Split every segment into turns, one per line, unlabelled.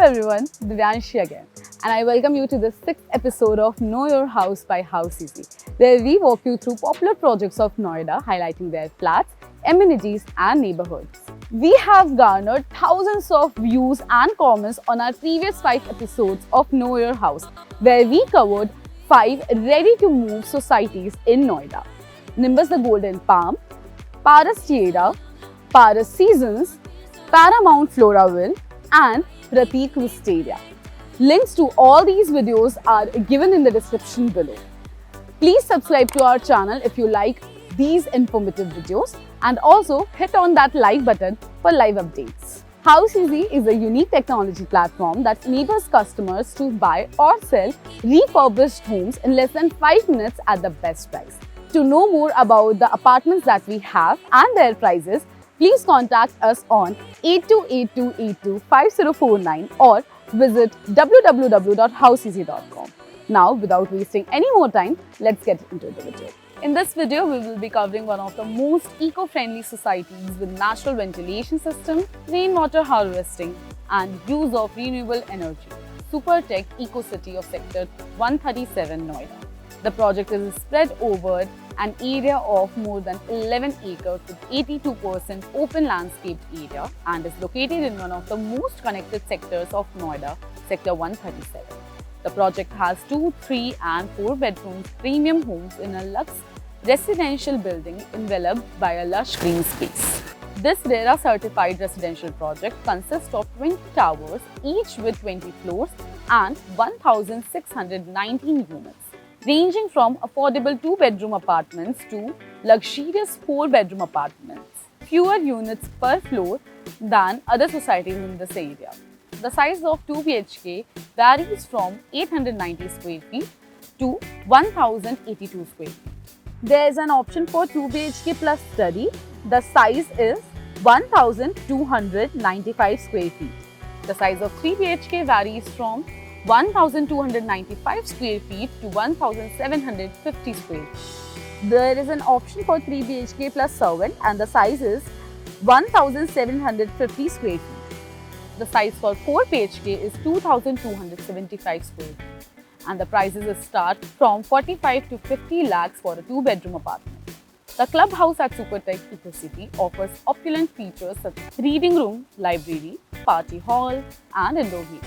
everyone, Divyanshi again, and I welcome you to the 6th episode of Know Your House by HouseEazy, where we walk you through popular projects of Noida, highlighting their flats, amenities and neighbourhoods. We have garnered thousands of views and comments on our previous 5 episodes of Know Your House, where we covered 5 ready-to-move societies in Noida: Nimbus the Golden Palm, Paras Tiara, Paras Seasons, Paramount Floraville and Pratik Wisteria. Links to all these videos are given in the description below. Please subscribe to our channel if you like these informative videos and also hit on that like button for live updates. HouseEazy is a unique technology platform that enables customers to buy or sell refurbished homes in less than 5 minutes at the best price. To know more about the apartments that we have and their prices, please contact us on 8282825049 or visit www.houseeazy.com. Now, without wasting any more time, let's get into the video. In this video, we will be covering one of the most eco-friendly societies with natural ventilation system, rainwater harvesting and use of renewable energy, Supertech EcoCiti of Sector 137 Noida. The project is spread over an area of more than 11 acres with 82% open landscaped area and is located in one of the most connected sectors of Noida, Sector 137. The project has 2, 3 and 4 bedrooms premium homes in a luxe residential building enveloped by a lush green space. This RERA certified residential project consists of 20 towers, each with 20 floors and 1,619 units, ranging from affordable 2-bedroom apartments to luxurious 4-bedroom apartments. Fewer units per floor than other societies in this area. The size of 2 BHK varies from 890 square feet to 1082 square feet. There is an option for 2 BHK plus study. The size is 1295 square feet. The size of 3 BHK varies from 1295 square feet to 1750 square feet. There is an option for 3 BHK plus servant and the size is 1750 square feet. The size for 4 BHK is 2275 square feet and the prices start from 45 to 50 lakhs for a 2-bedroom apartment. The clubhouse at Supertech EcoCiti offers opulent features such as reading room, library, party hall and indoor games.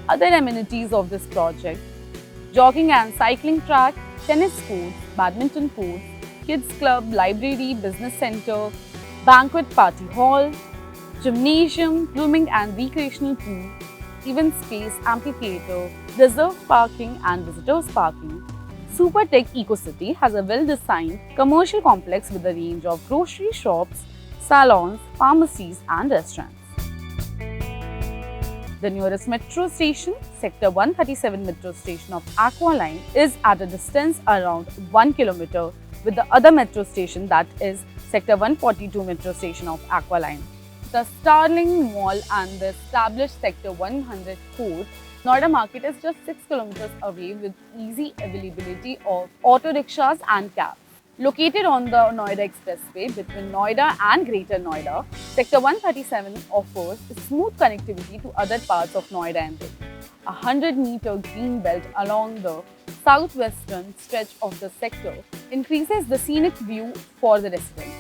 Other amenities of this project: jogging and cycling track, tennis courts, badminton courts, kids club, library, business center, banquet party hall, gymnasium, swimming and recreational pool, event space, amphitheatre, reserved parking and visitors parking. Supertech EcoCiti has a well-designed commercial complex with a range of grocery shops, salons, pharmacies and restaurants. The nearest metro station, Sector 137 metro station of Aqua Line, is at a distance around 1 kilometer with the other metro station, that is Sector 142 metro station of Aqua Line. The Starling Mall and the established Sector 104 Noida market is just 6 kilometers away with easy availability of auto rickshaws and cabs. Located on the Noida Expressway between Noida and Greater Noida, Sector 137 offers smooth connectivity to other parts of Noida and Delhi. A 100-meter green belt along the southwestern stretch of the sector increases the scenic view for the residents.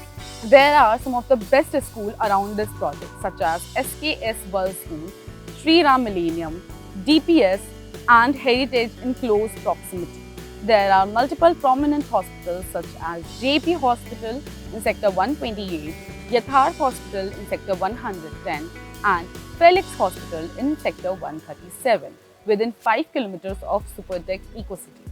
There are some of the best schools around this project, such as SKS World School, Sri Ram Millennium, DPS and Heritage in close proximity. There are multiple prominent hospitals such as JP Hospital in Sector 128, Yatharth Hospital in Sector 110 and Felix Hospital in Sector 137 within 5 kilometers of Supertech EcoCiti.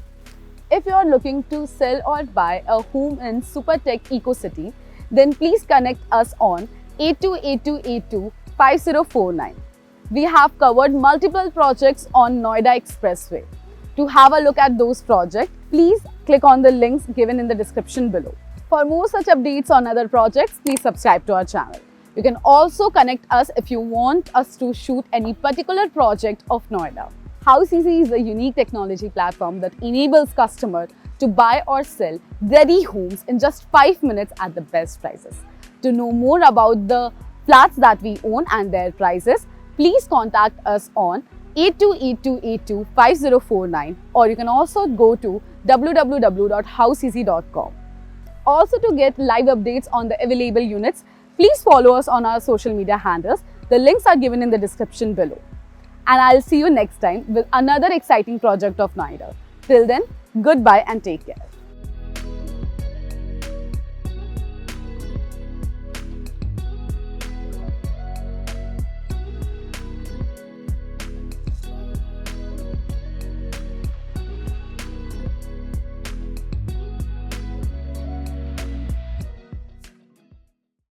If you are looking to sell or buy a home in Supertech EcoCiti, then please connect us on 8282825049. We have covered multiple projects on Noida Expressway. To have a look at those projects, please click on the links given in the description below. For more such updates on other projects, please subscribe to our channel. You can also connect us if you want us to shoot any particular project of Noida. HouseEazy is a unique technology platform that enables customers to buy or sell ready homes in just 5 minutes at the best prices. To know more about the flats that we own and their prices, please contact us on 8282825049, or you can also go to www.houseeazy.com. Also, to get live updates on the available units, please follow us on our social media handles. The links are given in the description below. And I'll see you next time with another exciting project of Noida. Till then, goodbye and take care.